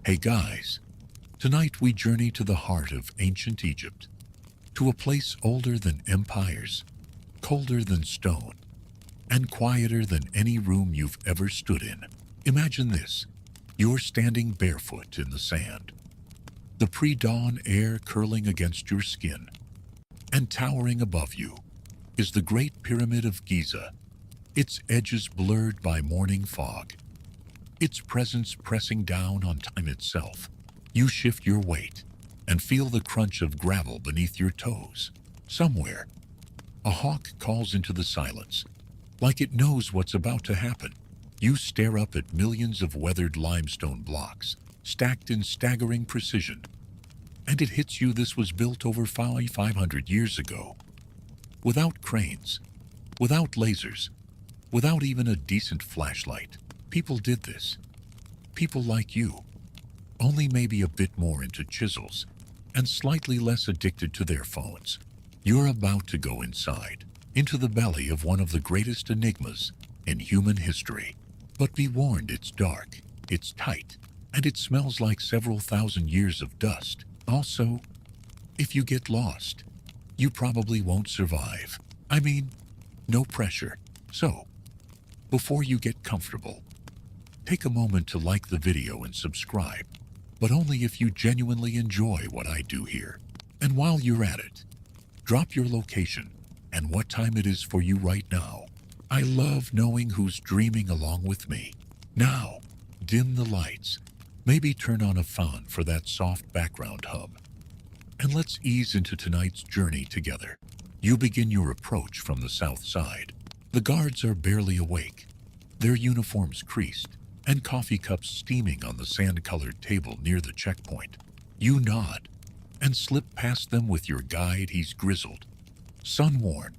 Hey guys, tonight we journey to the heart of ancient Egypt, to a place older than empires, colder than stone, and quieter than any room you've ever stood in. Imagine this: you're standing barefoot in the sand, the pre-dawn air curling against your skin, and towering above you is the Great Pyramid of Giza, its edges blurred by morning fog, its presence pressing down on time itself. You shift your weight and feel the crunch of gravel beneath your toes. Somewhere, a hawk calls into the silence, like it knows what's about to happen. You stare up at millions of weathered limestone blocks, stacked in staggering precision, and it hits you this was built over 500 years ago. Without cranes, without lasers, without even a decent flashlight. People did this. People like you, only maybe a bit more into chisels and slightly less addicted to their phones. You're about to go inside, into the belly of one of the greatest enigmas in human history. But be warned, it's dark, it's tight, and it smells like several thousand years of dust. Also, if you get lost, you probably won't survive. I mean, no pressure. So, before you get comfortable, take a moment to like the video and subscribe, but only if you genuinely enjoy what I do here. And while you're at it, drop your location and what time it is for you right now. I love knowing who's dreaming along with me. Now, dim the lights, maybe turn on a fan for that soft background hum, and let's ease into tonight's journey together. You begin your approach from the south side. The guards are barely awake, their uniforms creased, and coffee cups steaming on the sand-colored table near the checkpoint. You nod and slip past them with your guide. He's grizzled, sun-worn,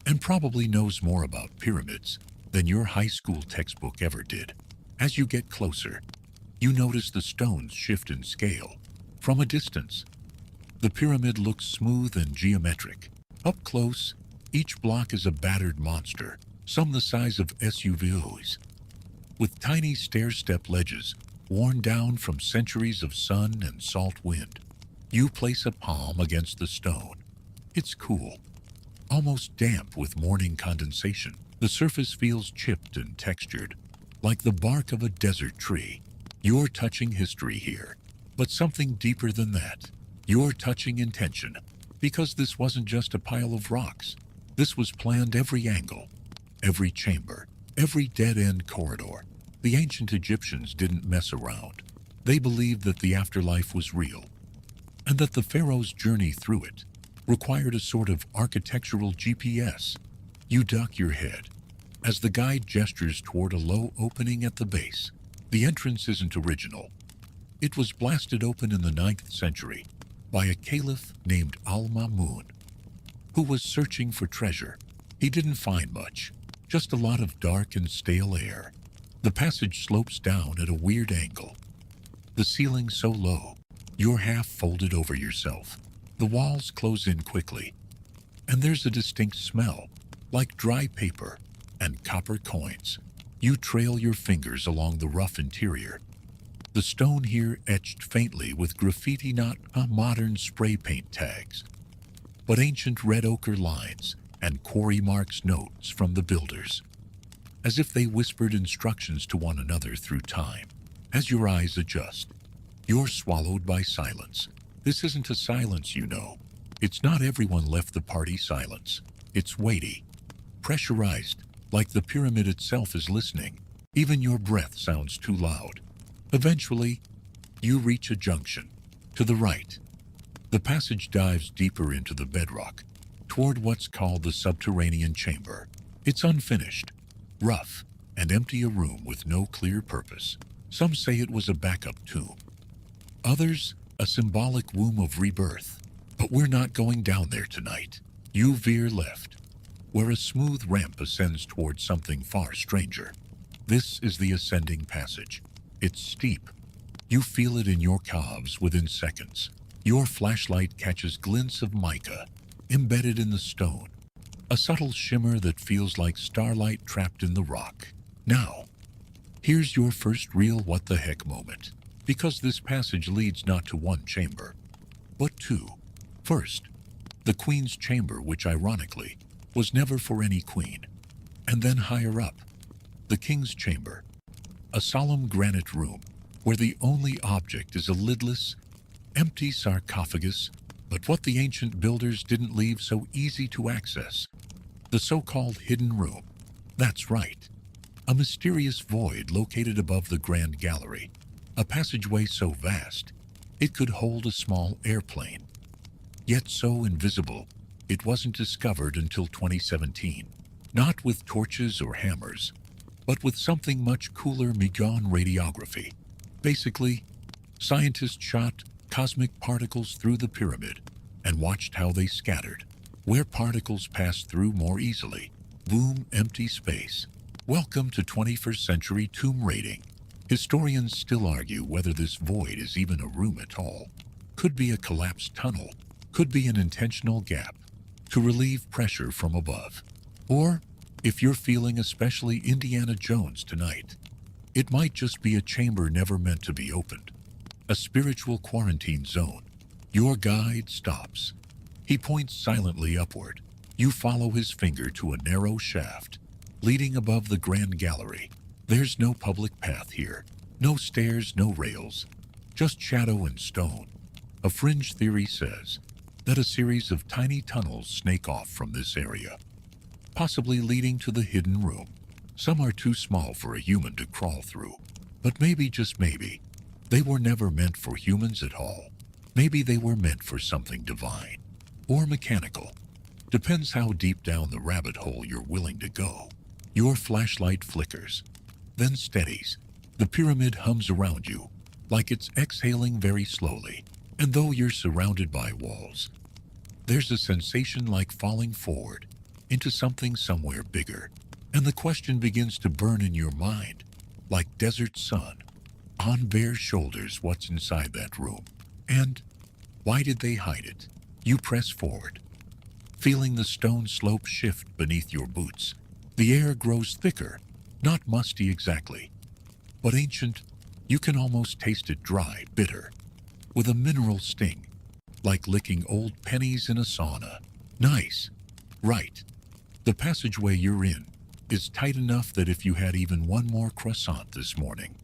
and probably knows more about pyramids than your high school textbook ever did. As you get closer, you notice the stones shift in scale. From a distance, the pyramid looks smooth and geometric. Up close, each block is a battered monster, some the size of SUVs, with tiny stair-step ledges worn down from centuries of sun and salt wind. You place a palm against the stone. It's cool, almost damp with morning condensation. The surface feels chipped and textured, like the bark of a desert tree. You're touching history here, but something deeper than that. You're touching intention, because this wasn't just a pile of rocks. This was planned: every angle, every chamber, every dead-end corridor. The ancient Egyptians didn't mess around. They believed that the afterlife was real, and that the pharaoh's journey through it required a sort of architectural GPS. You duck your head as the guide gestures toward a low opening at the base. The entrance isn't original. It was blasted open in the 9th century by a caliph named Al-Mamun, who was searching for treasure. He didn't find much, just a lot of dark and stale air. The passage slopes down at a weird angle, the ceiling so low you're half folded over yourself. The walls close in quickly, and there's a distinct smell, like dry paper and copper coins. You trail your fingers along the rough interior. The stone here etched faintly with graffiti, not modern spray paint tags, but ancient red ochre lines and quarry marks, notes from the builders, as if they whispered instructions to one another through time. As your eyes adjust, you're swallowed by silence. This isn't a silence, you know. It's not everyone left the party silence. It's weighty, pressurized, like the pyramid itself is listening. Even your breath sounds too loud. Eventually, you reach a junction. To the right, the passage dives deeper into the bedrock, toward what's called the subterranean chamber. It's unfinished, rough, and empty, a room with no clear purpose. Some say it was a backup tomb. Others, a symbolic womb of rebirth. But we're not going down there tonight. You veer left, where a smooth ramp ascends towards something far stranger. This is the ascending passage. It's steep. You feel it in your calves within seconds. Your flashlight catches glints of mica embedded in the stone, a subtle shimmer that feels like starlight trapped in the rock. Now, here's your first real what the heck moment. because this passage leads not to one chamber, but two. First, the queen's chamber, which ironically was never for any queen, and then higher up, the king's chamber, a solemn granite room where the only object is a lidless, empty sarcophagus, but what the ancient builders didn't leave so easy to access, the so-called hidden room. That's right, a mysterious void located above the grand gallery, a passageway so vast it could hold a small airplane, yet so invisible it wasn't discovered until 2017, not with torches or hammers, but with something much cooler: Megon radiography. Basically, scientists shot cosmic particles through the pyramid and watched how they scattered, where particles passed through more easily. Boom, empty space. Welcome to 21st century tomb raiding. Historians still argue whether this void is even a room at all. Could be a collapsed tunnel, could be an intentional gap to relieve pressure from above. Or, if you're feeling especially Indiana Jones tonight, it might just be a chamber never meant to be opened. A spiritual quarantine zone. Your guide stops. He points silently upward. You follow his finger to a narrow shaft leading above the grand gallery. There's no public path here. No stairs, no rails. Just shadow and stone. A fringe theory says that a series of tiny tunnels snake off from this area, possibly leading to the hidden room. Some are too small for a human to crawl through, but maybe, just maybe, they were never meant for humans at all. Maybe they were meant for something divine, or mechanical. Depends how deep down the rabbit hole you're willing to go. Your flashlight flickers, then steadies. The pyramid hums around you, like it's exhaling very slowly. And though you're surrounded by walls, there's a sensation like falling forward into something somewhere bigger. And the question begins to burn in your mind, like desert sun on bare shoulders. What's inside that room? And why did they hide it? You press forward, feeling the stone slope shift beneath your boots. The air grows thicker, not musty exactly, but ancient. You can almost taste it, dry, bitter, with a mineral sting, like licking old pennies in a sauna. Nice, right? The passageway you're in is tight enough that if you had even one more croissant this morning,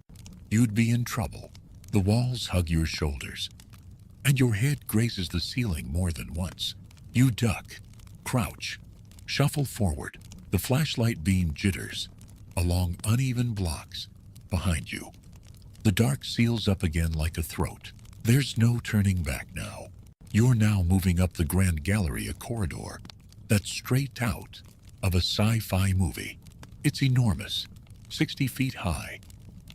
you'd be in trouble. The walls hug your shoulders, and your head grazes the ceiling more than once. You duck, crouch, shuffle forward. The flashlight beam jitters along uneven blocks behind you. The dark seals up again like a throat. There's no turning back now. You're now moving up the grand gallery, a corridor that's straight out of a sci-fi movie. It's enormous, 60 feet high,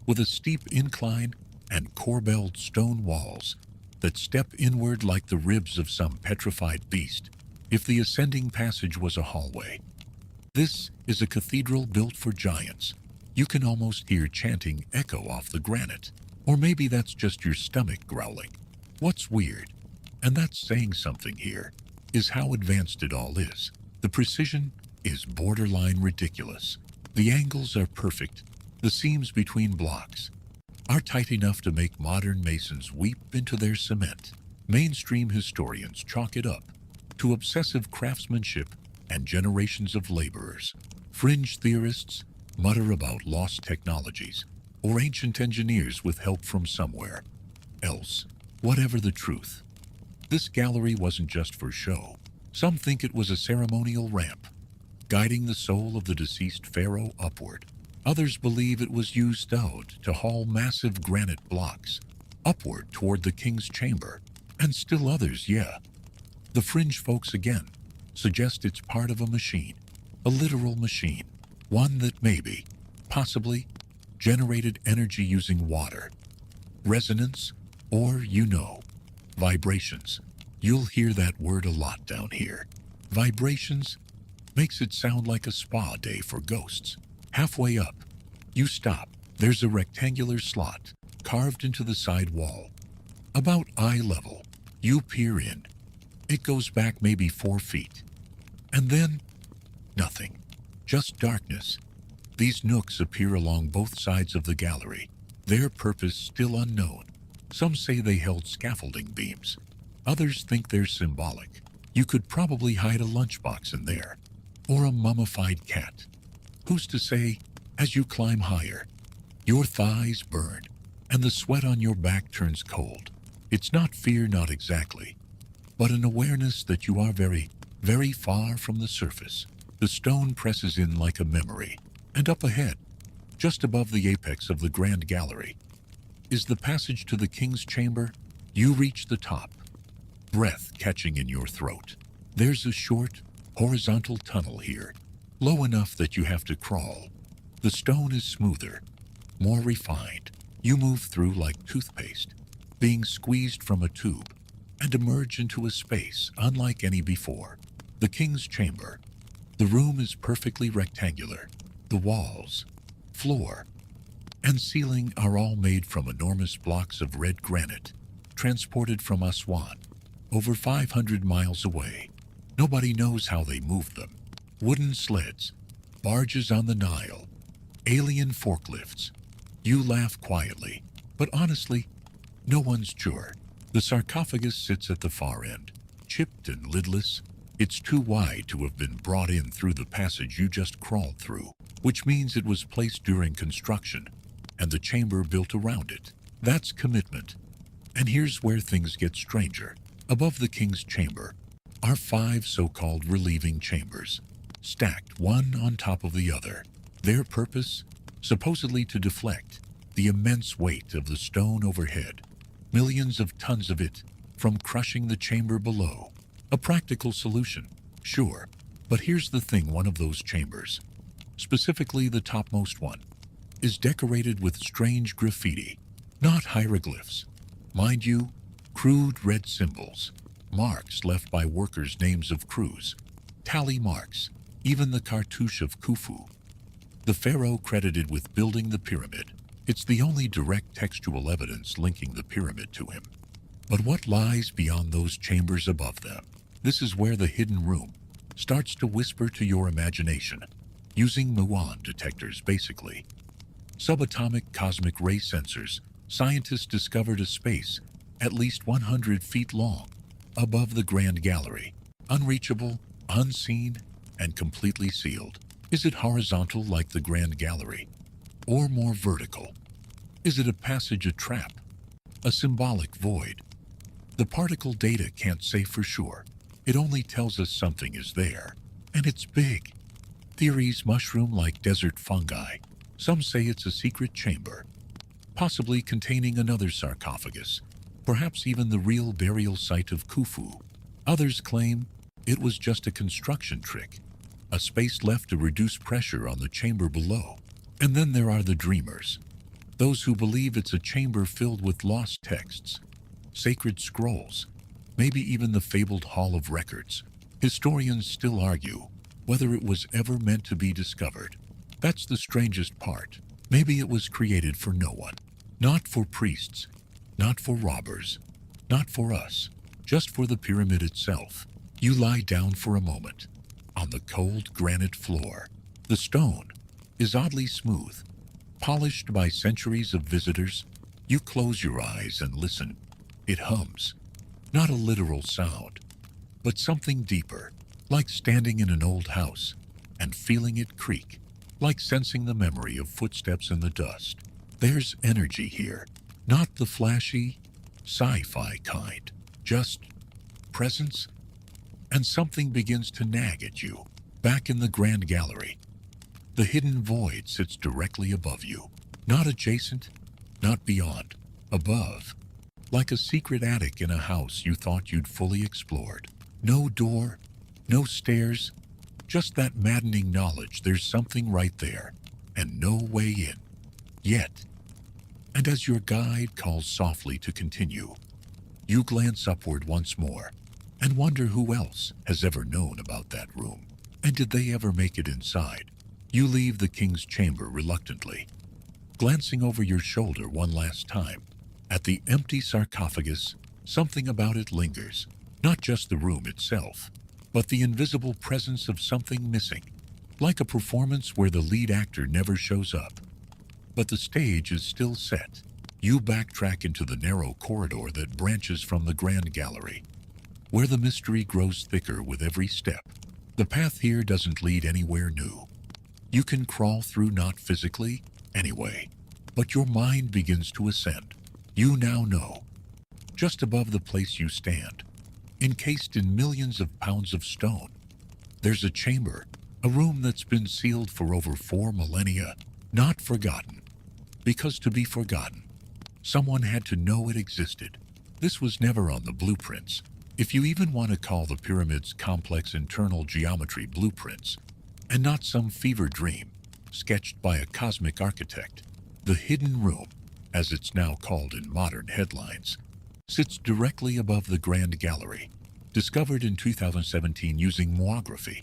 with a steep incline and corbelled stone walls that step inward like the ribs of some petrified beast. If the ascending passage was a hallway, this is a cathedral built for giants. You can almost hear chanting echo off the granite. Or maybe that's just your stomach growling. What's weird, and that's saying something here, is how advanced it all is. The precision is borderline ridiculous. The angles are perfect. The seams between blocks are tight enough to make modern masons weep into their cement. Mainstream historians chalk it up to obsessive craftsmanship and generations of laborers. Fringe theorists mutter about lost technologies or ancient engineers with help from somewhere else. Whatever the truth, this gallery wasn't just for show. Some think it was a ceremonial ramp, guiding the soul of the deceased pharaoh upward. Others believe it was used out to haul massive granite blocks upward toward the king's chamber. And still others, the fringe folks again, suggest it's part of a machine, a literal machine, one that maybe, possibly, generated energy using water, resonance, or, vibrations. You'll hear that word a lot down here. Vibrations makes it sound like a spa day for ghosts. Halfway up, you stop. There's a rectangular slot carved into the side wall, about eye level. You peer in. It goes back maybe 4 feet. And then, nothing. Just darkness. These nooks appear along both sides of the gallery, their purpose still unknown. Some say they held scaffolding beams. Others think they're symbolic. You could probably hide a lunchbox in there, or a mummified cat. Who's to say, as you climb higher, your thighs burn, and the sweat on your back turns cold. It's not fear, not exactly, but an awareness that you are very, very far from the surface. The stone presses in like a memory, and up ahead, just above the apex of the grand gallery, is the passage to the king's chamber. You reach the top, breath catching in your throat. There's a short, horizontal tunnel here, low enough that you have to crawl. The stone is smoother, more refined. You move through like toothpaste, being squeezed from a tube, and emerge into a space unlike any before. The king's chamber. The room is perfectly rectangular. The walls, floor, and ceiling are all made from enormous blocks of red granite, transported from Aswan, over 500 miles away. Nobody knows how they moved them. Wooden sleds, barges on the Nile, alien forklifts. You laugh quietly, but honestly, no one's sure. The sarcophagus sits at the far end, chipped and lidless. It's too wide to have been brought in through the passage you just crawled through, which means it was placed during construction, and the chamber built around it. That's commitment. And here's where things get stranger. Above the king's chamber are 5 so-called relieving chambers, stacked one on top of the other. Their purpose? Supposedly to deflect the immense weight of the stone overhead, millions of tons of it, from crushing the chamber below. A practical solution, sure, but here's the thing: one of those chambers, specifically the topmost one, is decorated with strange graffiti, not hieroglyphs. Mind you, crude red symbols, marks left by workers' names of crews, tally marks, even the cartouche of Khufu, the pharaoh credited with building the pyramid. It's the only direct textual evidence linking the pyramid to him. But what lies beyond those chambers above them? This is where the hidden room starts to whisper to your imagination, using muon detectors basically. Subatomic cosmic ray sensors, scientists discovered a space at least 100 feet long above the grand gallery, unreachable, unseen, and completely sealed. Is it horizontal like the grand gallery, or more vertical? Is it a passage, a trap, a symbolic void? The particle data can't say for sure. It only tells us something is there, and it's big. Theories mushroom like desert fungi. Some say it's a secret chamber, possibly containing another sarcophagus, perhaps even the real burial site of Khufu. Others claim it was just a construction trick, a space left to reduce pressure on the chamber below. And then there are the dreamers, those who believe it's a chamber filled with lost texts, sacred scrolls, maybe even the fabled Hall of Records. Historians still argue whether it was ever meant to be discovered. That's the strangest part. Maybe it was created for no one. Not for priests, not for robbers, not for us, just for the pyramid itself. You lie down for a moment on the cold granite floor. The stone is oddly smooth, polished by centuries of visitors. You close your eyes and listen. It hums. Not a literal sound, but something deeper, like standing in an old house and feeling it creak, like sensing the memory of footsteps in the dust. There's energy here, not the flashy, sci-fi kind, just presence. And something begins to nag at you. Back in the grand gallery, the hidden void sits directly above you, not adjacent, not beyond, above, like a secret attic in a house you thought you'd fully explored. No door, no stairs, just that maddening knowledge there's something right there, and no way in. Yet. And as your guide calls softly to continue, you glance upward once more, and wonder who else has ever known about that room, and did they ever make it inside. You leave the king's chamber reluctantly, glancing over your shoulder one last time at the empty sarcophagus. Something about it lingers, not just the room itself, but the invisible presence of something missing, like a performance where the lead actor never shows up, but the stage is still set. You backtrack into the narrow corridor that branches from the Grand Gallery, where the mystery grows thicker with every step. The path here doesn't lead anywhere new. You can crawl through, not physically, anyway, but your mind begins to ascend. You now know, just above the place you stand, encased in millions of pounds of stone, there's a chamber, a room that's been sealed for over 4 millennia, not forgotten. Because to be forgotten, someone had to know it existed. This was never on the blueprints, if you even want to call the pyramid's complex internal geometry blueprints, and not some fever dream sketched by a cosmic architect. The hidden room, as it's now called in modern headlines, sits directly above the Grand Gallery, discovered in 2017 using muography.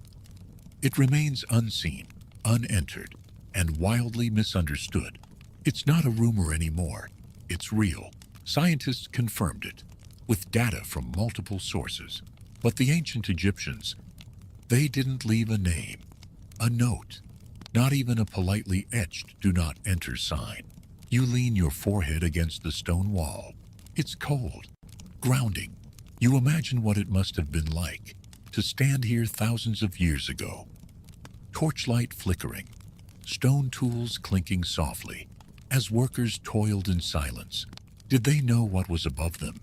It remains unseen, unentered, and wildly misunderstood. It's not a rumor anymore. It's real. Scientists confirmed it, with data from multiple sources. But the ancient Egyptians, they didn't leave a name, a note, not even a politely etched "do not enter" sign. You lean your forehead against the stone wall. It's cold, grounding. You imagine what it must have been like to stand here thousands of years ago. Torchlight flickering, stone tools clinking softly, as workers toiled in silence. Did they know what was above them?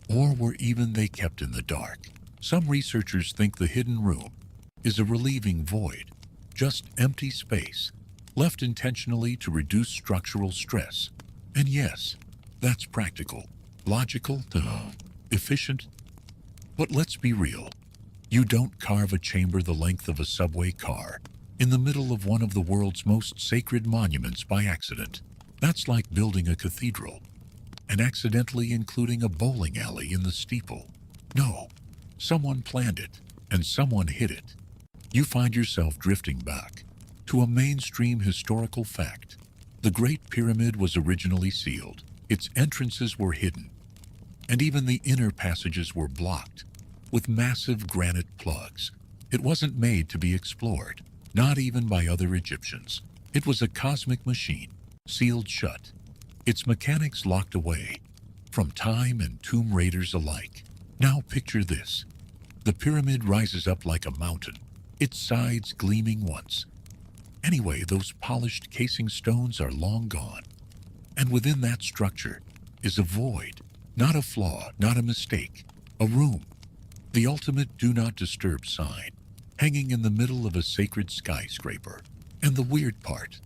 Or were even they kept in the dark? Some researchers think the hidden room is a relieving void, just empty space, left intentionally to reduce structural stress. And yes, that's practical, logical, efficient. But let's be real. You don't carve a chamber the length of a subway car in the middle of one of the world's most sacred monuments by accident. That's like building a cathedral and accidentally including a bowling alley in the steeple. No, someone planned it and someone hid it. You find yourself drifting back to a mainstream historical fact. The Great Pyramid was originally sealed. Its entrances were hidden, and even the inner passages were blocked with massive granite plugs. It wasn't made to be explored, not even by other Egyptians. It was a cosmic machine, sealed shut, its mechanics locked away from time and tomb raiders alike. Now picture this. The pyramid rises up like a mountain, its sides gleaming once. Anyway, those polished casing stones are long gone. And within that structure is a void, not a flaw, not a mistake, a room. The ultimate do not disturb sign, hanging in the middle of a sacred skyscraper. And the weird part,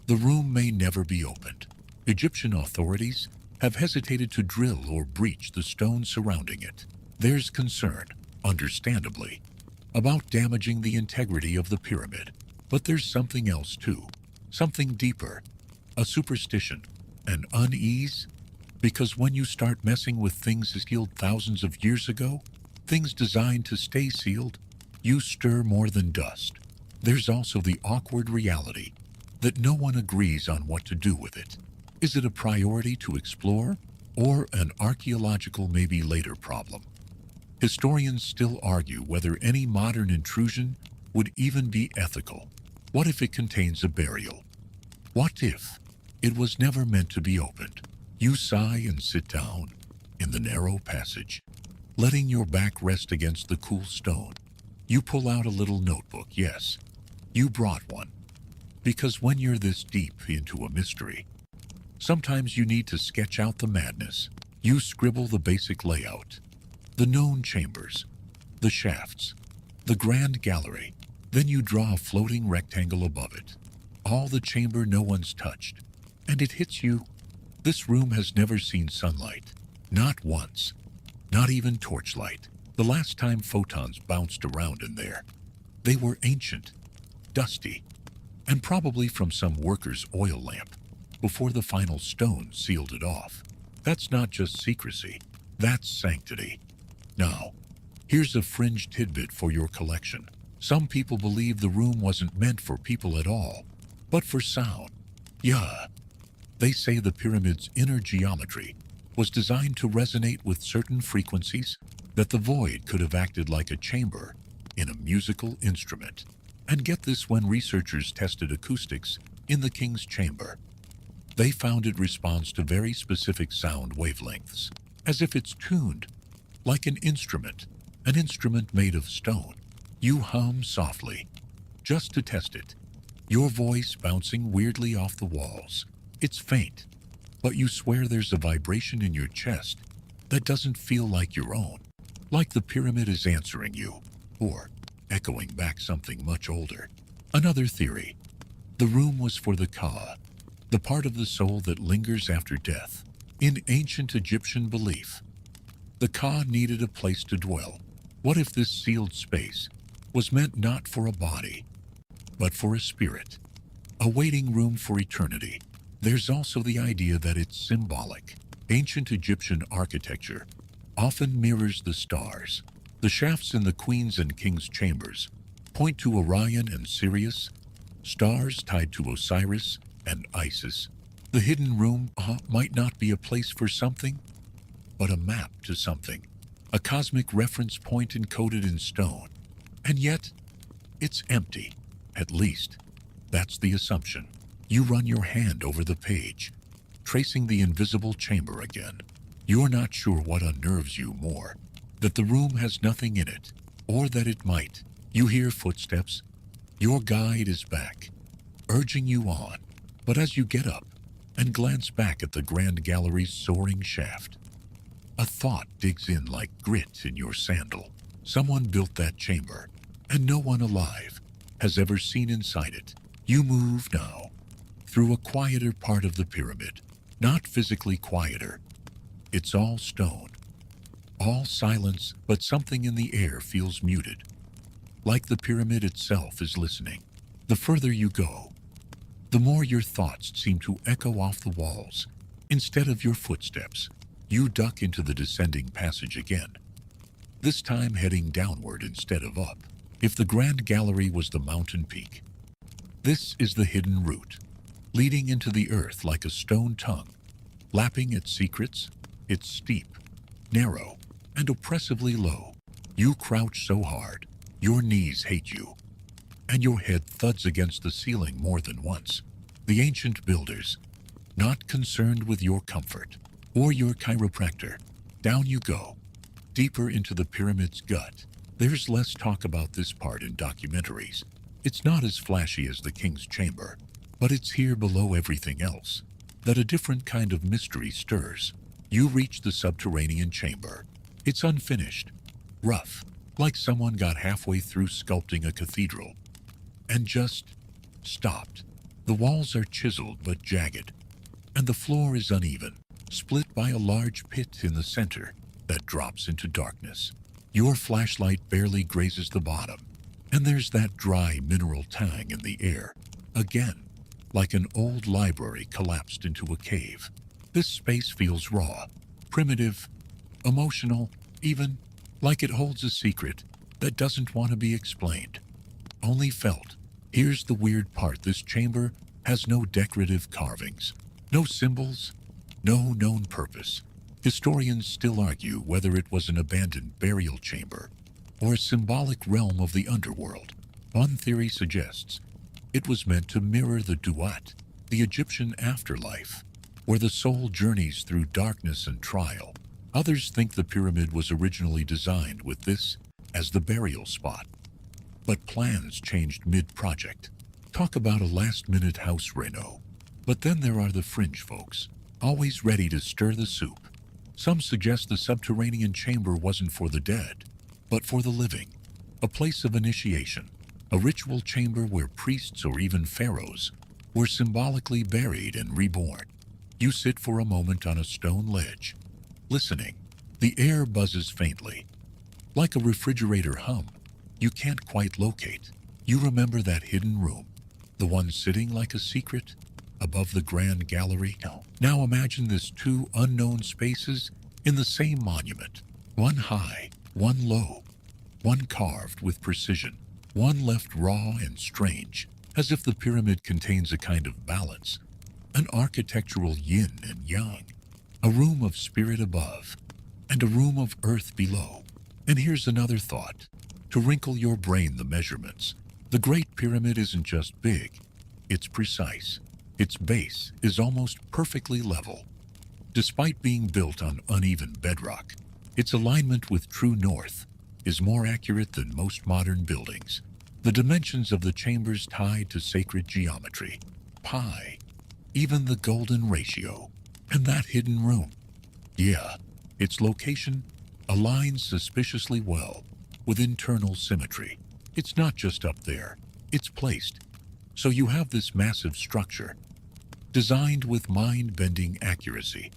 the room may never be opened. Egyptian authorities have hesitated to drill or breach the stone surrounding it. There's concern, understandably, about damaging the integrity of the pyramid. But there's something else too, something deeper, a superstition, an unease. Because when you start messing with things sealed thousands of years ago, things designed to stay sealed, you stir more than dust. There's also the awkward reality that no one agrees on what to do with it. Is it a priority to explore, or an archaeological maybe later problem? Historians still argue whether any modern intrusion would even be ethical. What if it contains a burial? What if it was never meant to be opened? You sigh and sit down in the narrow passage, letting your back rest against the cool stone. You pull out a little notebook. Yes, you brought one. Because when you're this deep into a mystery, sometimes you need to sketch out the madness. You scribble the basic layout, the known chambers, the shafts, the Grand Gallery. Then you draw a floating rectangle above it. All the chamber no one's touched. And it hits you. This room has never seen sunlight. Not once. Not even torchlight. The last time photons bounced around in there, they were ancient, dusty, and probably from some worker's oil lamp before the final stone sealed it off. That's not just secrecy. That's sanctity. Now, here's a fringe tidbit for your collection. Some people believe the room wasn't meant for people at all, but for sound. Yeah. They say the pyramid's inner geometry was designed to resonate with certain frequencies, that the void could have acted like a chamber in a musical instrument. And get this, when researchers tested acoustics in the king's chamber, They found it responds to very specific sound wavelengths, as if it's tuned, like an instrument made of stone. You hum softly, just to test it, your voice bouncing weirdly off the walls. It's faint, but you swear there's a vibration in your chest that doesn't feel like your own, like the pyramid is answering you, or echoing back something much older. Another theory: the room was for the Ka, the part of the soul that lingers after death. In ancient Egyptian belief, the Ka needed a place to dwell. What if this sealed space was meant not for a body, but for a spirit, a waiting room for eternity? There's also the idea that it's symbolic. Ancient Egyptian architecture often mirrors the stars. The shafts in the queen's and king's chambers point to Orion and Sirius, stars tied to Osiris and Isis. The hidden room might not be a place for something, but a map to something, a cosmic reference point encoded in stone. And yet, it's empty. At least, that's the assumption. You run your hand over the page, tracing the invisible chamber again. You're not sure what unnerves you more, that the room has nothing in it, or that it might. You hear footsteps. Your guide is back, urging you on. But as you get up and glance back at the grand gallery's soaring shaft, a thought digs in like grit in your sandal. Someone built that chamber, and no one alive has ever seen inside it. You move now through a quieter part of the pyramid. Not physically quieter. It's all stone, all silence, but something in the air feels muted, like the pyramid itself is listening. The further you go, the more your thoughts seem to echo off the walls. Instead of your footsteps, you duck into the descending passage again, this time heading downward instead of up. If the grand gallery was the mountain peak, this is the hidden route, leading into the earth like a stone tongue, lapping its secrets. It's steep, narrow, and oppressively low. You crouch so hard, your knees hate you, and your head thuds against the ceiling more than once. The ancient builders, not concerned with your comfort or your chiropractor. Down you go, deeper into the pyramid's gut. There's less talk about this part in documentaries. It's not as flashy as the king's chamber, but it's here below everything else that a different kind of mystery stirs. You reach the subterranean chamber. It's unfinished, rough, like someone got halfway through sculpting a cathedral and just stopped. The walls are chiseled but jagged, and the floor is uneven, split by a large pit in the center that drops into darkness. Your flashlight barely grazes the bottom, and there's that dry mineral tang in the air. Again, like an old library collapsed into a cave. This space feels raw, primitive, emotional, even like it holds a secret that doesn't want to be explained, only felt. Here's the weird part: this chamber has no decorative carvings, no symbols, no known purpose. Historians still argue whether it was an abandoned burial chamber or a symbolic realm of the underworld. One theory suggests it was meant to mirror the Duat, the Egyptian afterlife, where the soul journeys through darkness and trial. Others think the pyramid was originally designed with this as the burial spot, but plans changed mid-project. Talk about a last-minute house reno. But then there are the fringe folks, always ready to stir the soup. Some suggest the subterranean chamber wasn't for the dead, but for the living, a place of initiation, a ritual chamber where priests or even pharaohs were symbolically buried and reborn. You sit for a moment on a stone ledge, listening. The air buzzes faintly, like a refrigerator hum you can't quite locate. You remember that hidden room, the one sitting like a secret above the grand gallery? Now imagine this: two unknown spaces in the same monument, one high, one low, one carved with precision, one left raw and strange, as if the pyramid contains a kind of balance, an architectural yin and yang, a room of spirit above and a room of earth below. And here's another thought to wrinkle your brain: the measurements. The Great Pyramid isn't just big, it's precise. Its base is almost perfectly level. Despite being built on uneven bedrock, its alignment with true north is more accurate than most modern buildings. The dimensions of the chambers tied to sacred geometry, pi, even the golden ratio, and that hidden room. Yeah, its location aligns suspiciously well with internal symmetry. It's not just up there, it's placed. So you have this massive structure, designed with mind-bending accuracy,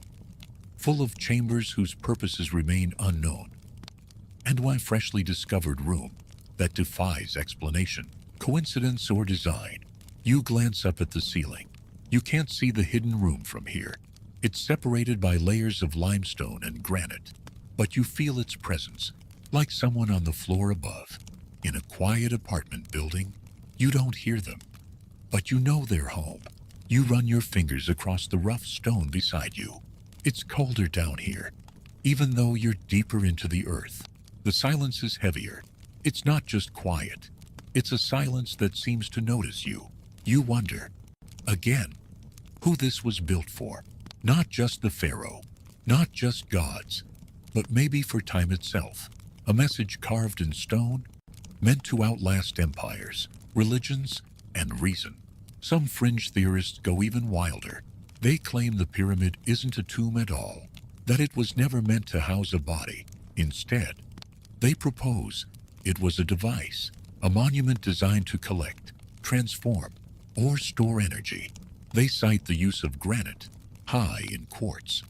full of chambers whose purposes remain unknown, and one freshly discovered room that defies explanation, coincidence, or design. You glance up at the ceiling. You can't see the hidden room from here. It's separated by layers of limestone and granite, but you feel its presence, like someone on the floor above. In a quiet apartment building, you don't hear them, but you know they're home. You run your fingers across the rough stone beside you. It's colder down here, even though you're deeper into the earth. The silence is heavier. It's not just quiet. It's a silence that seems to notice you. You wonder, again, who this was built for. Not just the pharaoh, not just gods, but maybe for time itself. A message carved in stone, meant to outlast empires, religions, and reason. Some fringe theorists go even wilder. They claim the pyramid isn't a tomb at all, that it was never meant to house a body. Instead, they propose it was a device, a monument designed to collect, transform, or store energy. They cite the use of granite, high in quartz,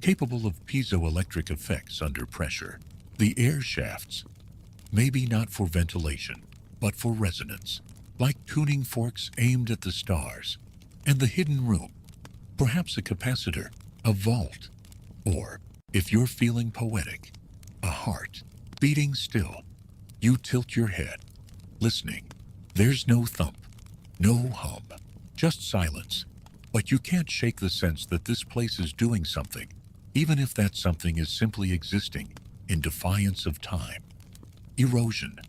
capable of piezoelectric effects under pressure. The air shafts, maybe not for ventilation, but for resonance, like tuning forks aimed at the stars. And the hidden room, perhaps a capacitor, a vault, or, if you're feeling poetic, a heart beating still. You tilt your head, listening. There's no thump, no hum, just silence. But you can't shake the sense that this place is doing something, even if that something is simply existing in defiance of time, erosion,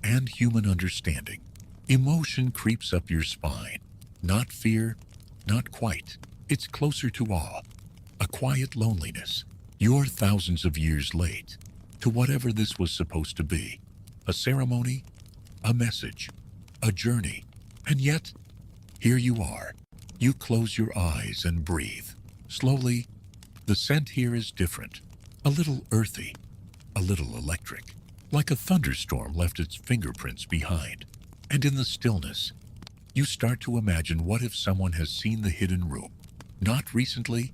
and human understanding. Emotion creeps up your spine. Not fear, not quite. It's closer to awe, a quiet loneliness. You're thousands of years late to whatever this was supposed to be. A ceremony, a message, a journey. And yet, here you are. You close your eyes and breathe. Slowly, the scent here is different. A little earthy, a little electric, like a thunderstorm left its fingerprints behind. And in the stillness, you start to imagine, what if someone has seen the hidden room, not recently,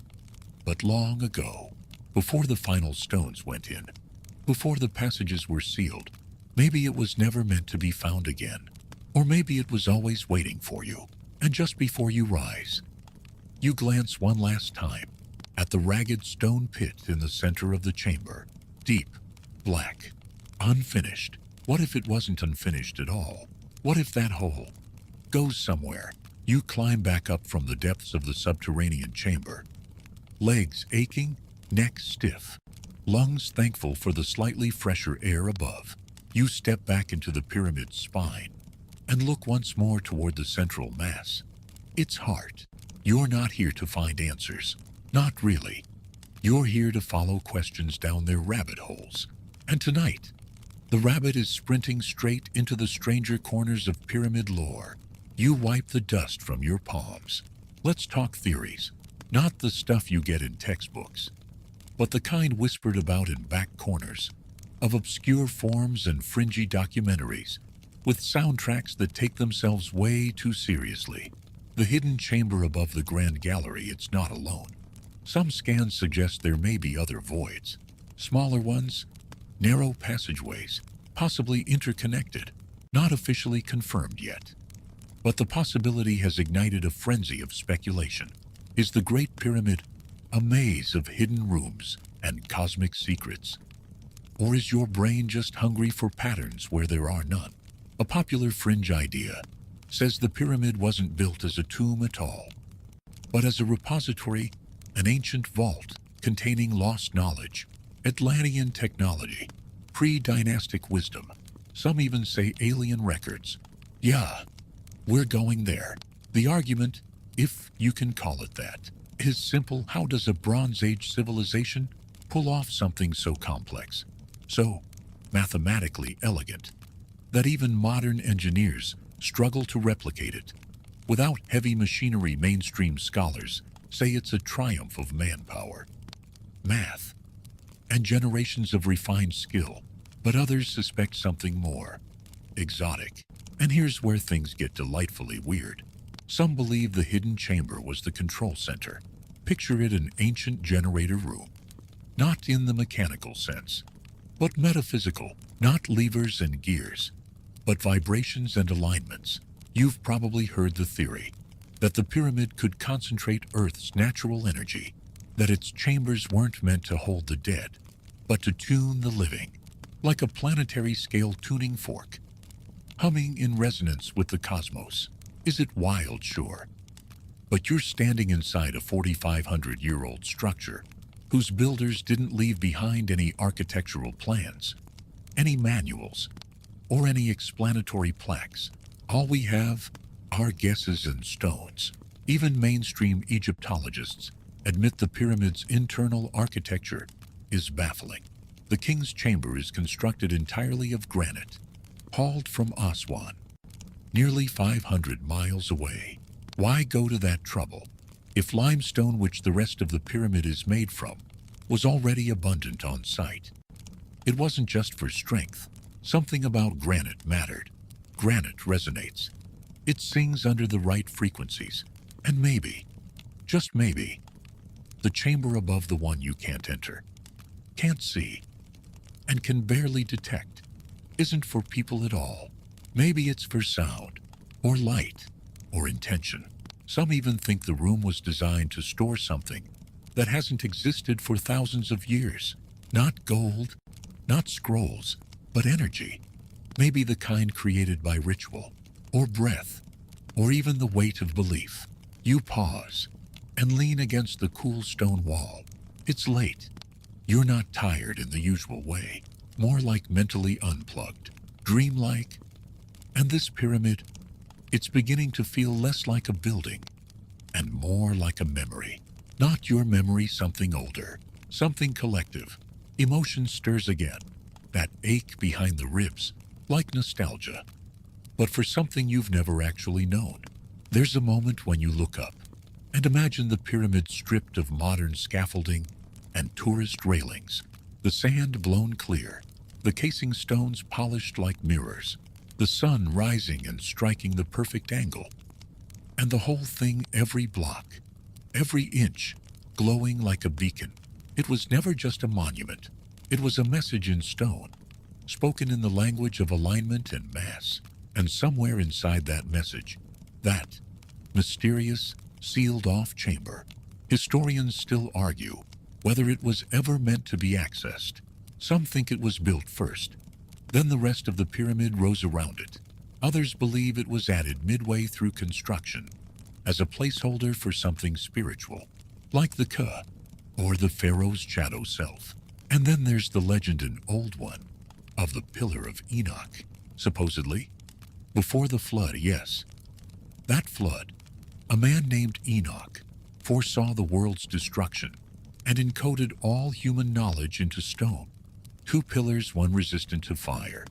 but long ago, before the final stones went in, before the passages were sealed. Maybe it was never meant to be found again, or maybe it was always waiting for you. And just before you rise, you glance one last time at the ragged stone pit in the center of the chamber. Deep, black, unfinished. What if it wasn't unfinished at all? What if that hole goes somewhere? You climb back up from the depths of the subterranean chamber, legs aching, neck stiff, lungs thankful for the slightly fresher air above. You step back into the pyramid's spine and look once more toward the central mass, its heart. You're not here to find answers. Not really. You're here to follow questions down their rabbit holes. And tonight, the rabbit is sprinting straight into the stranger corners of pyramid lore. You wipe the dust from your palms. Let's talk theories. Not the stuff you get in textbooks, but the kind whispered about in back corners of obscure forums and fringy documentaries, with soundtracks that take themselves way too seriously. The hidden chamber above the grand gallery, it's not alone. Some scans suggest there may be other voids, smaller ones, narrow passageways, possibly interconnected, not officially confirmed yet. But the possibility has ignited a frenzy of speculation. Is the Great Pyramid a maze of hidden rooms and cosmic secrets? Or is your brain just hungry for patterns where there are none? A popular fringe idea says the pyramid wasn't built as a tomb at all, but as a repository, an ancient vault containing lost knowledge, Atlantean technology, pre-dynastic wisdom. Some even say alien records. Yeah, we're going there. The argument if you can call it that, is simple. How does a Bronze Age civilization pull off something so complex, so mathematically elegant, that even modern engineers struggle to replicate it? Without heavy machinery, mainstream scholars say it's a triumph of manpower, math, and generations of refined skill, but others suspect something more exotic. And here's where things get delightfully weird. Some believe the hidden chamber was the control center. Picture it, an ancient generator room, not in the mechanical sense, but metaphysical, not levers and gears, but vibrations and alignments. You've probably heard the theory that the pyramid could concentrate Earth's natural energy, that its chambers weren't meant to hold the dead, but to tune the living, like a planetary scale tuning fork, humming in resonance with the cosmos. Is it wild? Sure. But you're standing inside a 4,500-year-old structure whose builders didn't leave behind any architectural plans, any manuals, or any explanatory plaques. All we have are guesses and stones. Even mainstream Egyptologists admit the pyramid's internal architecture is baffling. The king's chamber is constructed entirely of granite, hauled from Aswan, nearly 500 miles away. Why go to that trouble if limestone, which the rest of the pyramid is made from, was already abundant on site? It wasn't just for strength. Something about granite mattered. Granite resonates. It sings under the right frequencies. And maybe, just maybe, the chamber above the one you can't enter, can't see, and can barely detect, isn't for people at all. Maybe it's for sound, or light, or intention. Some even think the room was designed to store something that hasn't existed for thousands of years. Not gold, not scrolls, but energy. Maybe the kind created by ritual, or breath, or even the weight of belief. You pause and lean against the cool stone wall. It's late. You're not tired in the usual way, more like mentally unplugged, dreamlike. And this pyramid, it's beginning to feel less like a building and more like a memory. Not your memory, something older, something collective. Emotion stirs again, that ache behind the ribs, like nostalgia, but for something you've never actually known. There's a moment when you look up and imagine the pyramid stripped of modern scaffolding and tourist railings, the sand blown clear, the casing stones polished like mirrors, the sun rising and striking the perfect angle, and the whole thing, every block, every inch, glowing like a beacon. It was never just a monument. It was a message in stone, spoken in the language of alignment and mass. And somewhere inside that message, that mysterious, sealed-off chamber, historians still argue whether it was ever meant to be accessed. Some think it was built first, then the rest of the pyramid rose around it. Others believe it was added midway through construction as a placeholder for something spiritual, like the Ka, or the pharaoh's shadow self. And then there's the legend, an old one, of the Pillar of Enoch, supposedly before the flood. Yes, that flood. A man named Enoch foresaw the world's destruction and encoded all human knowledge into stone. 2 pillars, one resistant to fire,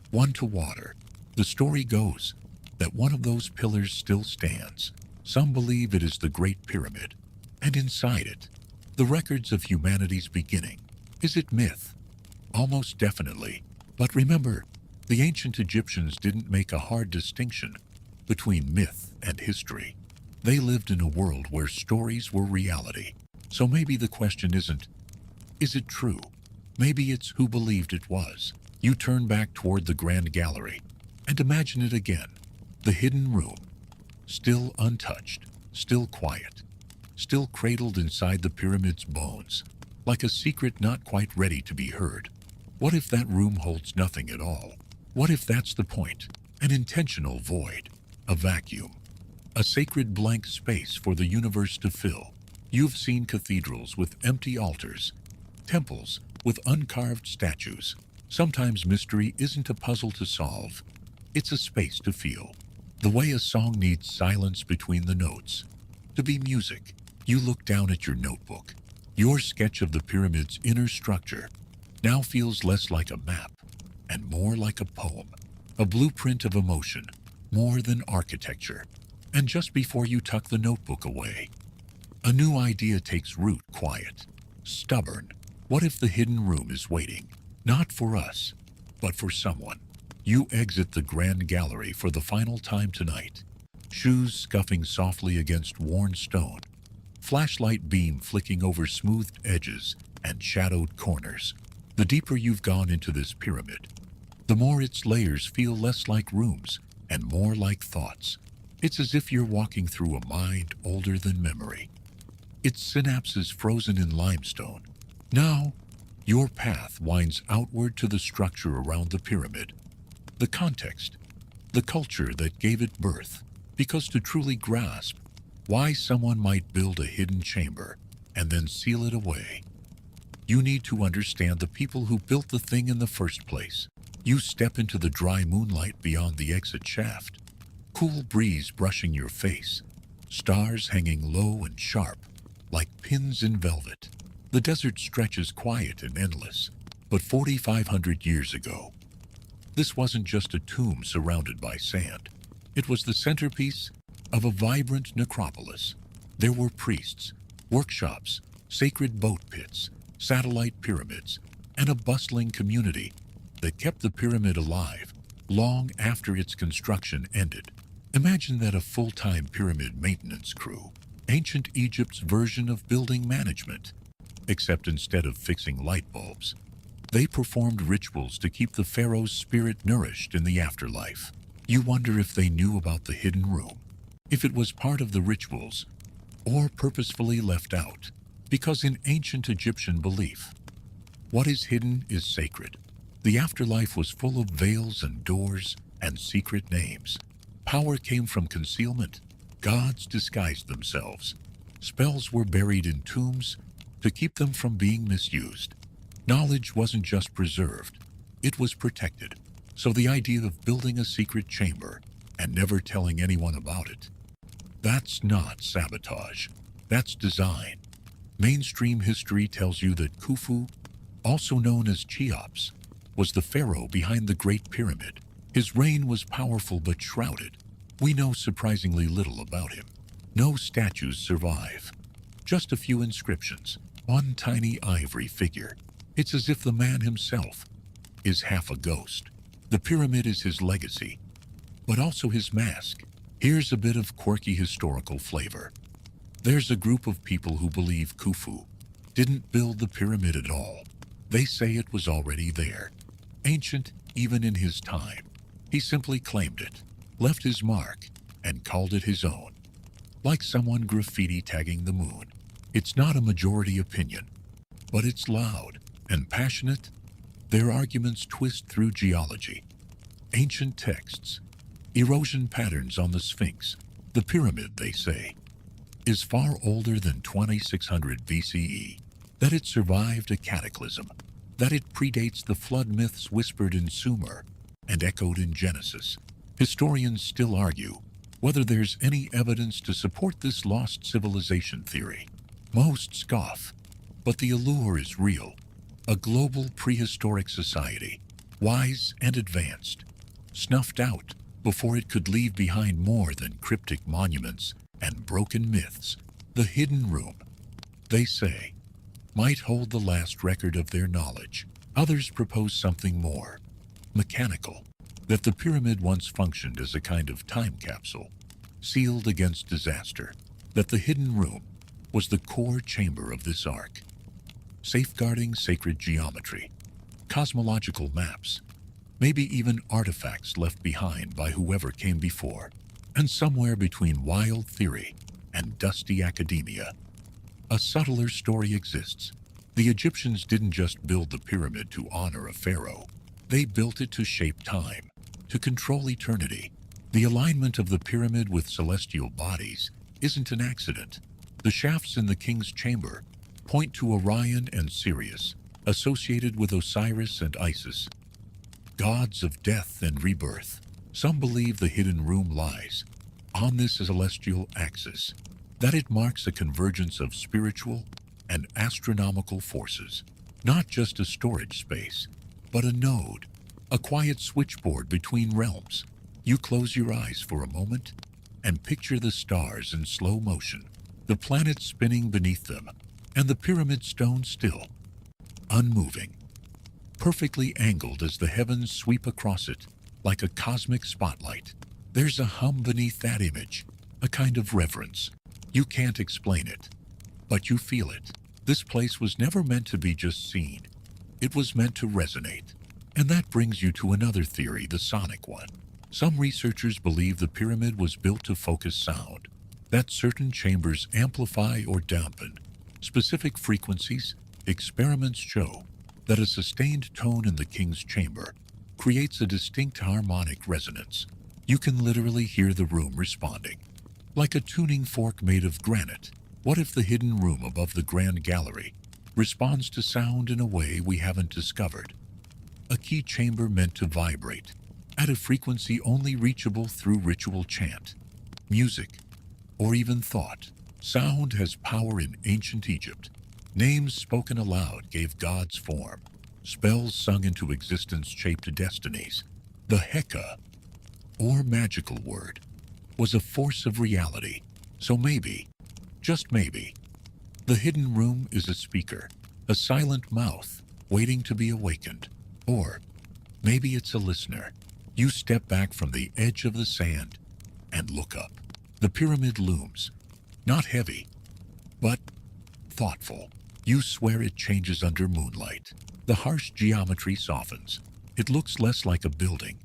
one to water. The story goes that one of those pillars still stands. Some believe it is the Great Pyramid, and inside it, the records of humanity's beginning. Is it myth? Almost definitely. But remember, the ancient Egyptians didn't make a hard distinction between myth and history. They lived in a world where stories were reality. So maybe the question isn't, is it true? Maybe it's who believed it was. You turn back toward the Grand Gallery and imagine it again. The hidden room, still untouched, still quiet, still cradled inside the pyramid's bones, like a secret not quite ready to be heard. What if that room holds nothing at all? What if that's the point? An intentional void, a vacuum, a sacred blank space for the universe to fill. You've seen cathedrals with empty altars, temples with uncarved statues. Sometimes mystery isn't a puzzle to solve. It's a space to feel. The way a song needs silence between the notes. to be music. You look down at your notebook. Your sketch of the pyramid's inner structure now feels less like a map and more like a poem, a blueprint of emotion, more than architecture. And just before you tuck the notebook away, a new idea takes root, quiet, stubborn. What if the hidden room is waiting, not for us, but for someone? You exit the grand gallery for the final time tonight, shoes scuffing softly against worn stone, flashlight beam flicking over smoothed edges and shadowed corners. The deeper you've gone into this pyramid, the more its layers feel less like rooms and more like thoughts. It's as if you're walking through a mind older than memory, its synapses frozen in limestone. Now, your path winds outward to the structure around the pyramid, the context, the culture that gave it birth, because to truly grasp why someone might build a hidden chamber and then seal it away, you need to understand the people who built the thing in the first place. You step into the dry moonlight beyond the exit shaft, cool breeze brushing your face, stars hanging low and sharp, like pins in velvet. The desert stretches quiet and endless, but 4,500 years ago, this wasn't just a tomb surrounded by sand. It was the centerpiece of a vibrant necropolis. There were priests, workshops, sacred boat pits, satellite pyramids, and a bustling community that kept the pyramid alive long after its construction ended. Imagine that a full-time pyramid maintenance crew, ancient Egypt's version of building management, except instead of fixing light bulbs, they performed rituals to keep the pharaoh's spirit nourished in the afterlife. You wonder if they knew about the hidden room, if it was part of the rituals, or purposefully left out, because in ancient Egyptian belief, what is hidden is sacred. The afterlife was full of veils and doors and secret names. Power came from concealment. Gods disguised themselves. Spells were buried in tombs to keep them from being misused. Knowledge wasn't just preserved, it was protected. So the idea of building a secret chamber and never telling anyone about it, that's not sabotage, that's design. Mainstream history tells you that Khufu, also known as Cheops, was the pharaoh behind the Great Pyramid. His reign was powerful but shrouded. We know surprisingly little about him. No statues survive, just a few inscriptions, one tiny ivory figure. It's as if the man himself is half a ghost. The pyramid is his legacy, but also his mask. Here's a bit of quirky historical flavor. There's a group of people who believe Khufu didn't build the pyramid at all. They say it was already there, ancient even in his time. He simply claimed it, left his mark, and called it his own. Like someone graffiti tagging the moon. It's not a majority opinion, but it's loud and passionate. Their arguments twist through geology, ancient texts, erosion patterns on the Sphinx. The pyramid, they say, is far older than 2600 BCE, that it survived a cataclysm, that it predates the flood myths whispered in Sumer and echoed in Genesis. Historians still argue whether there's any evidence to support this lost civilization theory. Most scoff, but the allure is real. A global prehistoric society, wise and advanced, snuffed out before it could leave behind more than cryptic monuments and broken myths. The hidden room, they say, might hold the last record of their knowledge. Others propose something more mechanical, that the pyramid once functioned as a kind of time capsule, sealed against disaster, that the hidden room was the core chamber of this ark, safeguarding sacred geometry, cosmological maps, maybe even artifacts left behind by whoever came before. And somewhere between wild theory and dusty academia, a subtler story exists. The Egyptians didn't just build the pyramid to honor a pharaoh. They built it to shape time, to control eternity. The alignment of the pyramid with celestial bodies isn't an accident. The shafts in the king's chamber point to Orion and Sirius, associated with Osiris and Isis, gods of death and rebirth. Some believe the hidden room lies on this celestial axis, that it marks a convergence of spiritual and astronomical forces, not just a storage space, but a node, a quiet switchboard between realms. You close your eyes for a moment and picture the stars in slow motion, the planets spinning beneath them, and the pyramid stone still, unmoving, perfectly angled as the heavens sweep across it like a cosmic spotlight. There's a hum beneath that image, a kind of reverence. You can't explain it, but you feel it. This place was never meant to be just seen. It was meant to resonate. And that brings you to another theory, the sonic one. Some researchers believe the pyramid was built to focus sound, that certain chambers amplify or dampen specific frequencies. Experiments show that a sustained tone in the king's chamber creates a distinct harmonic resonance. You can literally hear the room responding, like a tuning fork made of granite. What if the hidden room above the grand gallery responds to sound in a way we haven't discovered? A key chamber meant to vibrate at a frequency only reachable through ritual chant, music, or even thought. Sound has power in ancient Egypt. Names spoken aloud gave gods form. Spells sung into existence shaped destinies. The Heka, or magical word, was a force of reality. So maybe, just maybe, the hidden room is a speaker, a silent mouth waiting to be awakened. Or maybe it's a listener. You step back from the edge of the sand and look up. The pyramid looms, not heavy, but thoughtful. You swear it changes under moonlight. The harsh geometry softens. It looks less like a building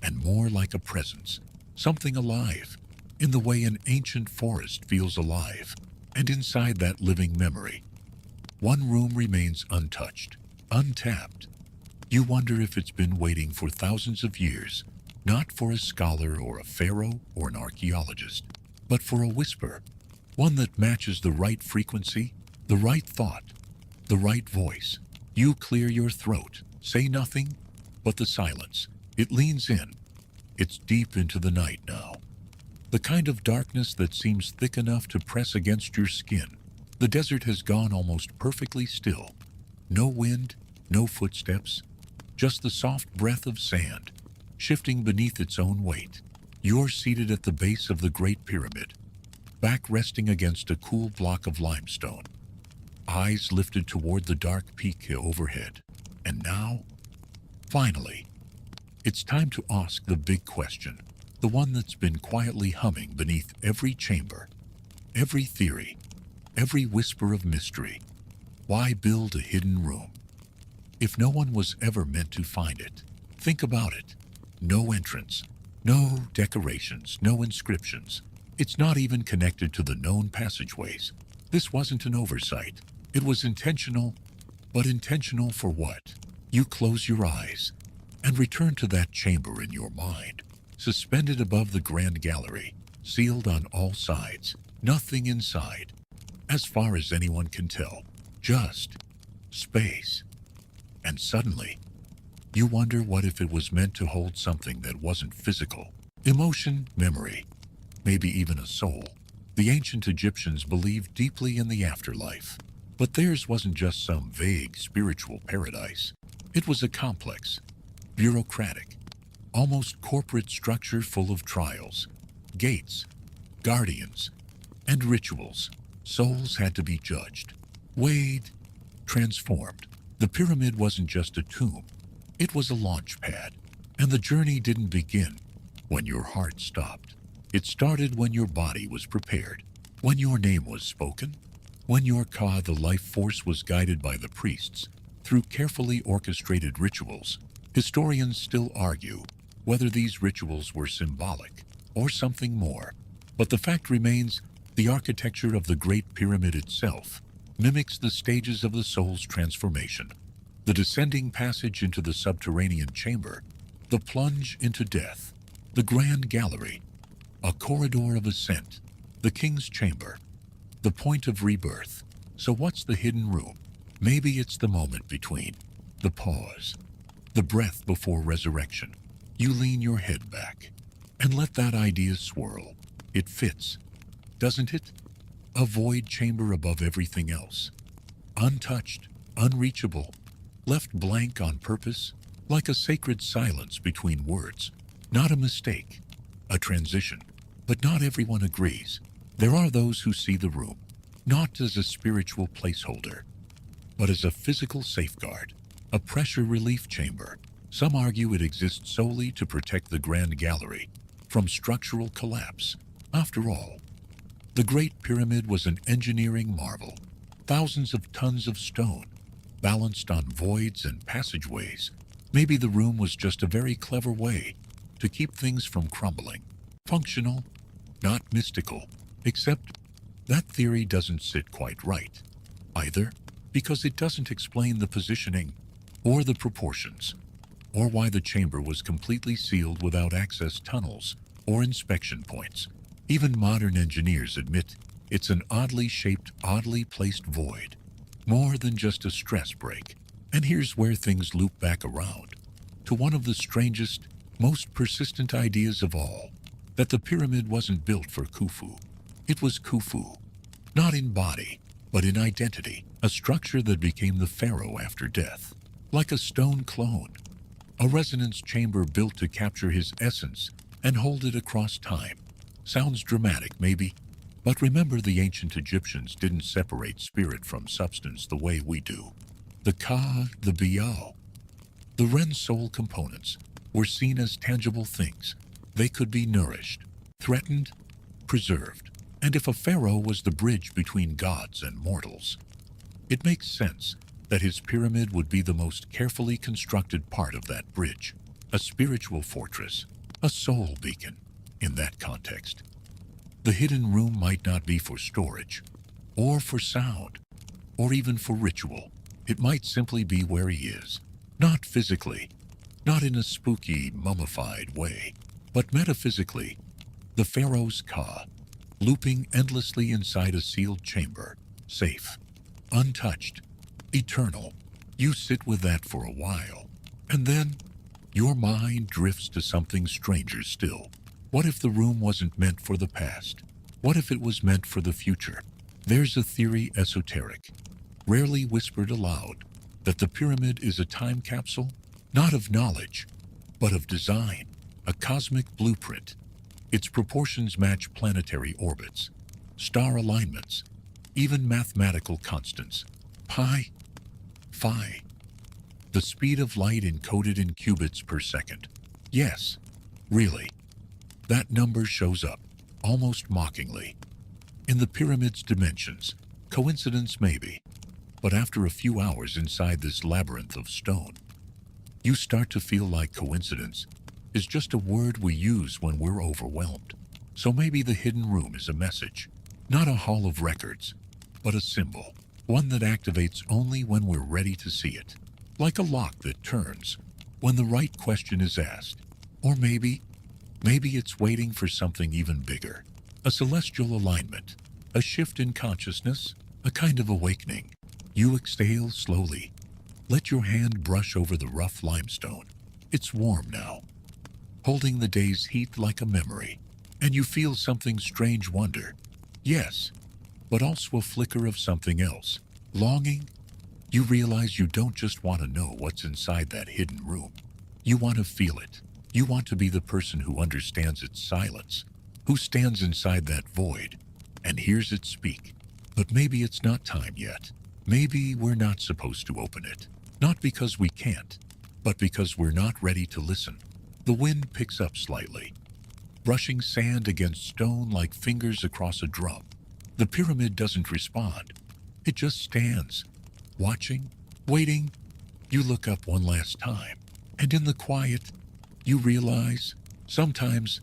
and more like a presence, something alive, in the way an ancient forest feels alive. And inside that living memory, one room remains untouched, untapped. You wonder if it's been waiting for thousands of years, not for a scholar or a pharaoh or an archaeologist, but for a whisper, one that matches the right frequency, the right thought, the right voice. You clear your throat, say nothing but the silence. It leans in. It's deep into the night now. The kind of darkness that seems thick enough to press against your skin. The desert has gone almost perfectly still. No wind, no footsteps, just the soft breath of sand, shifting beneath its own weight. You're seated at the base of the Great Pyramid, back resting against a cool block of limestone, eyes lifted toward the dark peak overhead. And now, finally, it's time to ask the big question, the one that's been quietly humming beneath every chamber, every theory, every whisper of mystery. Why build a hidden room if no one was ever meant to find it? Think about it. No entrance, no decorations, no inscriptions. It's not even connected to the known passageways. This wasn't an oversight. It was intentional, but intentional for what? You close your eyes and return to that chamber in your mind, suspended above the grand gallery, sealed on all sides, nothing inside, as far as anyone can tell, just space. And suddenly, you wonder what if it was meant to hold something that wasn't physical, emotion, memory, maybe even a soul. The ancient Egyptians believed deeply in the afterlife, but theirs wasn't just some vague spiritual paradise. It was a complex, bureaucratic, almost corporate structure full of trials, gates, guardians, and rituals. Souls had to be judged, weighed, transformed. The pyramid wasn't just a tomb, it was a launch pad. And the journey didn't begin when your heart stopped. It started when your body was prepared, when your name was spoken, when your Ka, the life force, was guided by the priests through carefully orchestrated rituals. Historians still argue whether these rituals were symbolic or something more. But the fact remains, the architecture of the Great Pyramid itself mimics the stages of the soul's transformation. The descending passage into the subterranean chamber, the plunge into death, the grand gallery, a corridor of ascent, the king's chamber, the point of rebirth. So what's the hidden room? Maybe it's the moment between, the pause, the breath before resurrection. You lean your head back and let that idea swirl. It fits, doesn't it? A void chamber above everything else. Untouched, unreachable, left blank on purpose, like a sacred silence between words. Not a mistake, a transition. But not everyone agrees. There are those who see the room, not as a spiritual placeholder, but as a physical safeguard, a pressure relief chamber. Some argue it exists solely to protect the Grand Gallery from structural collapse. After all, the Great Pyramid was an engineering marvel. Thousands of tons of stone, balanced on voids and passageways. Maybe the room was just a very clever way to keep things from crumbling. Functional, not mystical, except that theory doesn't sit quite right, either because it doesn't explain the positioning or the proportions, or why the chamber was completely sealed without access tunnels or inspection points. Even modern engineers admit it's an oddly shaped, oddly placed void, more than just a stress break. And here's where things loop back around to one of the strangest, most persistent ideas of all, that the pyramid wasn't built for Khufu. It was Khufu, not in body, but in identity, a structure that became the pharaoh after death, like a stone clone, a resonance chamber built to capture his essence and hold it across time. Sounds dramatic, maybe, but remember, the ancient Egyptians didn't separate spirit from substance the way we do. The Ka, the Biao, the Ren soul components were seen as tangible things. They could be nourished, threatened, preserved. And if a pharaoh was the bridge between gods and mortals, it makes sense that his pyramid would be the most carefully constructed part of that bridge, a spiritual fortress, a soul beacon. In that context, the hidden room might not be for storage, or for sound, or even for ritual. It might simply be where he is, not physically, not in a spooky, mummified way, but metaphysically, the pharaoh's Ka, looping endlessly inside a sealed chamber, safe, untouched, eternal. You sit with that for a while, and then your mind drifts to something stranger still. What if the room wasn't meant for the past? What if it was meant for the future? There's a theory, esoteric, rarely whispered aloud, that the pyramid is a time capsule, not of knowledge, but of design, a cosmic blueprint. Its proportions match planetary orbits, star alignments, even mathematical constants. Pi, phi, the speed of light encoded in qubits per second. Yes, really. That number shows up, almost mockingly, in the pyramid's dimensions. Coincidence maybe, but after a few hours inside this labyrinth of stone, you start to feel like coincidence is just a word we use when we're overwhelmed. So maybe the hidden room is a message, not a hall of records, but a symbol, one that activates only when we're ready to see it, like a lock that turns when the right question is asked. Or maybe it's waiting for something even bigger, a celestial alignment, a shift in consciousness, a kind of awakening. You exhale slowly. Let your hand brush over the rough limestone. It's warm now, holding the day's heat like a memory. And you feel something strange wonder. Yes, but also a flicker of something else. Longing. You realize you don't just want to know what's inside that hidden room. You want to feel it. You want to be the person who understands its silence, who stands inside that void and hears it speak. But maybe it's not time yet. Maybe we're not supposed to open it. Not because we can't, but because we're not ready to listen. The wind picks up slightly, brushing sand against stone like fingers across a drum. The pyramid doesn't respond. It just stands, watching, waiting. You look up one last time, and in the quiet, you realize sometimes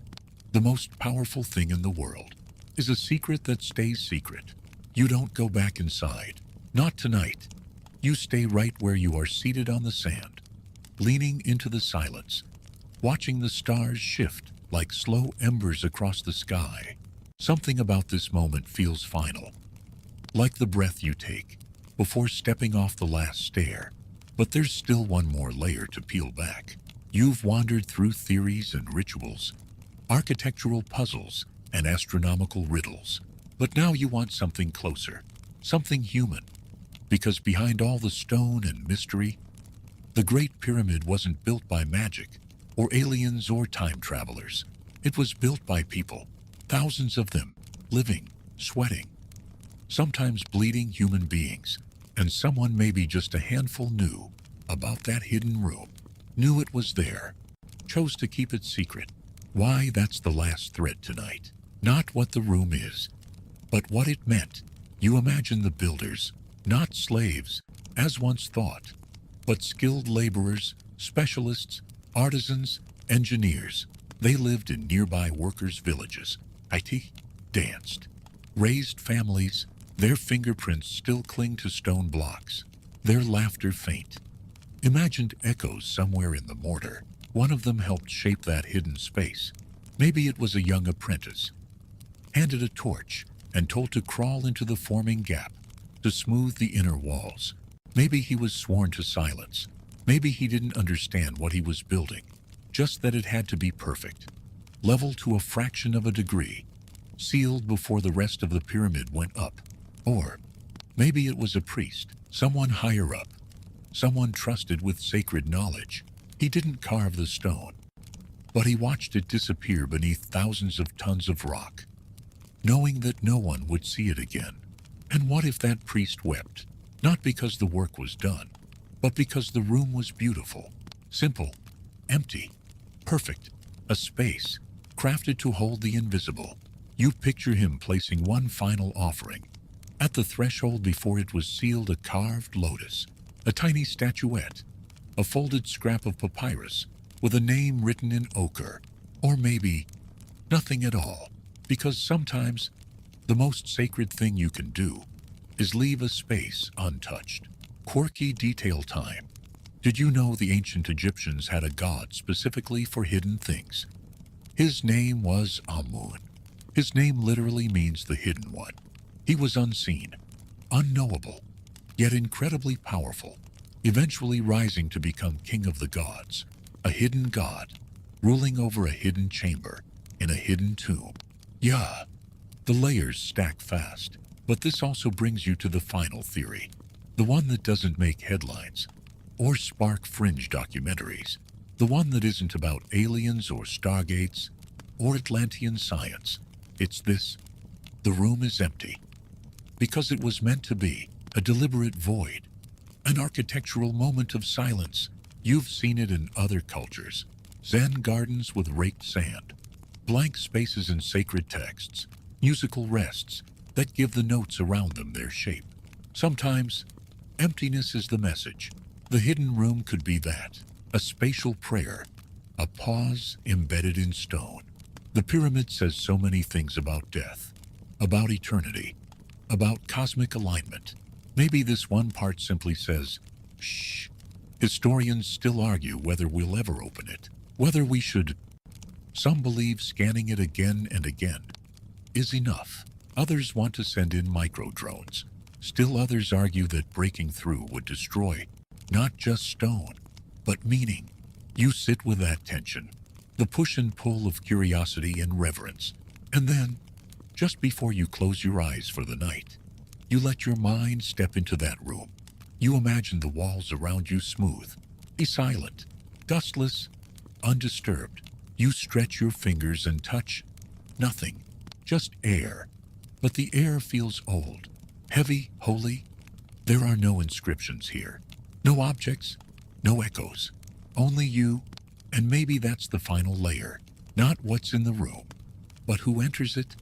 the most powerful thing in the world is a secret that stays secret. You don't go back inside. Not tonight. You stay right where you are, seated on the sand, leaning into the silence, watching the stars shift like slow embers across the sky. Something about this moment feels final, like the breath you take before stepping off the last stair. But there's still one more layer to peel back. You've wandered through theories and rituals, architectural puzzles and astronomical riddles. But now you want something closer, something human, because behind all the stone and mystery, the Great Pyramid wasn't built by magic, or aliens or time travelers. It was built by people, thousands of them, living, sweating, sometimes bleeding human beings, and someone maybe just a handful knew about that hidden room, knew it was there, chose to keep it secret. Why, that's the last thread tonight. Not what the room is, but what it meant. You imagine the builders, not slaves, as once thought, but skilled laborers, specialists, artisans, engineers. They lived in nearby workers' villages, danced, raised families. Their fingerprints still cling to stone blocks, their laughter faint. Imagined echoes somewhere in the mortar. One of them helped shape that hidden space. Maybe it was a young apprentice, handed a torch and told to crawl into the forming gap, to smooth the inner walls. Maybe he was sworn to silence. Maybe he didn't understand what he was building, just that it had to be perfect, leveled to a fraction of a degree, sealed before the rest of the pyramid went up. Or maybe it was a priest, someone higher up, someone trusted with sacred knowledge. He didn't carve the stone, but he watched it disappear beneath thousands of tons of rock, knowing that no one would see it again. And what if that priest wept, not because the work was done, but because the room was beautiful, simple, empty, perfect, a space crafted to hold the invisible. You picture him placing one final offering. At the threshold before it was sealed, a carved lotus, a tiny statuette, a folded scrap of papyrus with a name written in ochre, or maybe nothing at all, because sometimes the most sacred thing you can do is leave a space untouched. Quirky detail time. Did you know the ancient Egyptians had a god specifically for hidden things? His name was Amun. His name literally means the hidden one. He was unseen, unknowable, yet incredibly powerful, eventually rising to become king of the gods, a hidden god, ruling over a hidden chamber in a hidden tomb. Yeah, the layers stack fast, but this also brings you to the final theory, the one that doesn't make headlines or spark fringe documentaries, the one that isn't about aliens or stargates or Atlantean science. It's this: the room is empty, because it was meant to be, a deliberate void, an architectural moment of silence. You've seen it in other cultures. Zen gardens with raked sand, blank spaces in sacred texts, musical rests that give the notes around them their shape. Sometimes, emptiness is the message. The hidden room could be that, a spatial prayer, a pause embedded in stone. The pyramid says so many things about death, about eternity, about cosmic alignment. Maybe this one part simply says, shh. Historians still argue whether we'll ever open it, whether we should. Some believe scanning it again and again is enough. Others want to send in micro-drones. Still others argue that breaking through would destroy not just stone, but meaning. You sit with that tension, the push and pull of curiosity and reverence, and then, just before you close your eyes for the night, you let your mind step into that room. You imagine the walls around you smooth, silent, dustless, undisturbed. You stretch your fingers and touch nothing, just air. But the air feels old, heavy, holy. There are no inscriptions here, no objects, no echoes, only you. And maybe that's the final layer, not what's in the room, but who enters it.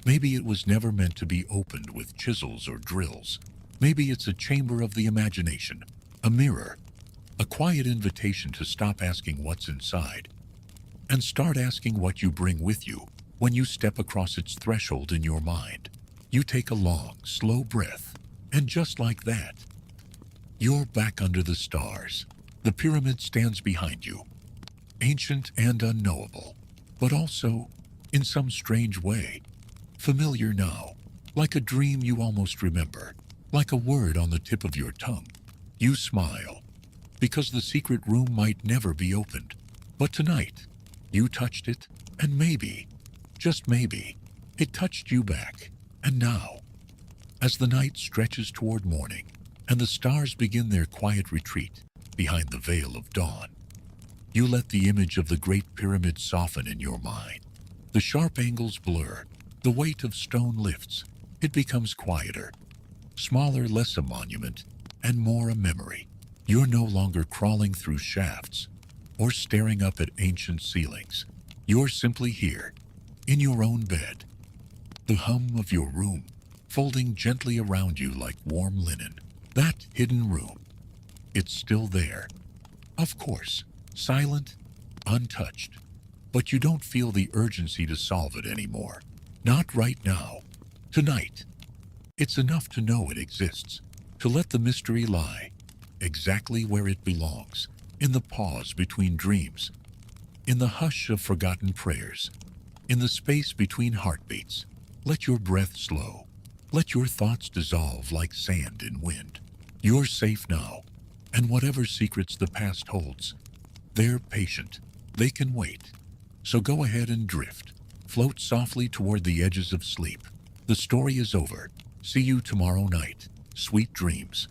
Maybe it was never meant to be opened with chisels or drills. Maybe it's a chamber of the imagination, a mirror, a quiet invitation to stop asking what's inside and start asking what you bring with you when you step across its threshold in your mind. You take a long, slow breath, and just like that, you're back under the stars. The pyramid stands behind you, ancient and unknowable, but also, in some strange way, familiar now, like a dream you almost remember, like a word on the tip of your tongue. You smile, because the secret room might never be opened. But tonight, you touched it, and maybe, just maybe, it touched you back. And now, as the night stretches toward morning and the stars begin their quiet retreat behind the veil of dawn, you let the image of the Great Pyramid soften in your mind. The sharp angles blur, the weight of stone lifts. It becomes quieter, smaller, less a monument, and more a memory. You're no longer crawling through shafts or staring up at ancient ceilings. You're simply here, in your own bed, the hum of your room folding gently around you like warm linen. That hidden room, it's still there. Of course, silent, untouched, but you don't feel the urgency to solve it anymore. Not right now. Tonight. It's enough to know it exists, to let the mystery lie exactly where it belongs, in the pause between dreams, in the hush of forgotten prayers, in the space between heartbeats. Let your breath slow. Let your thoughts dissolve like sand in wind. You're safe now, and whatever secrets the past holds, they're patient. They can wait. So go ahead and drift. Float softly toward the edges of sleep. The story is over. See you tomorrow night. Sweet dreams.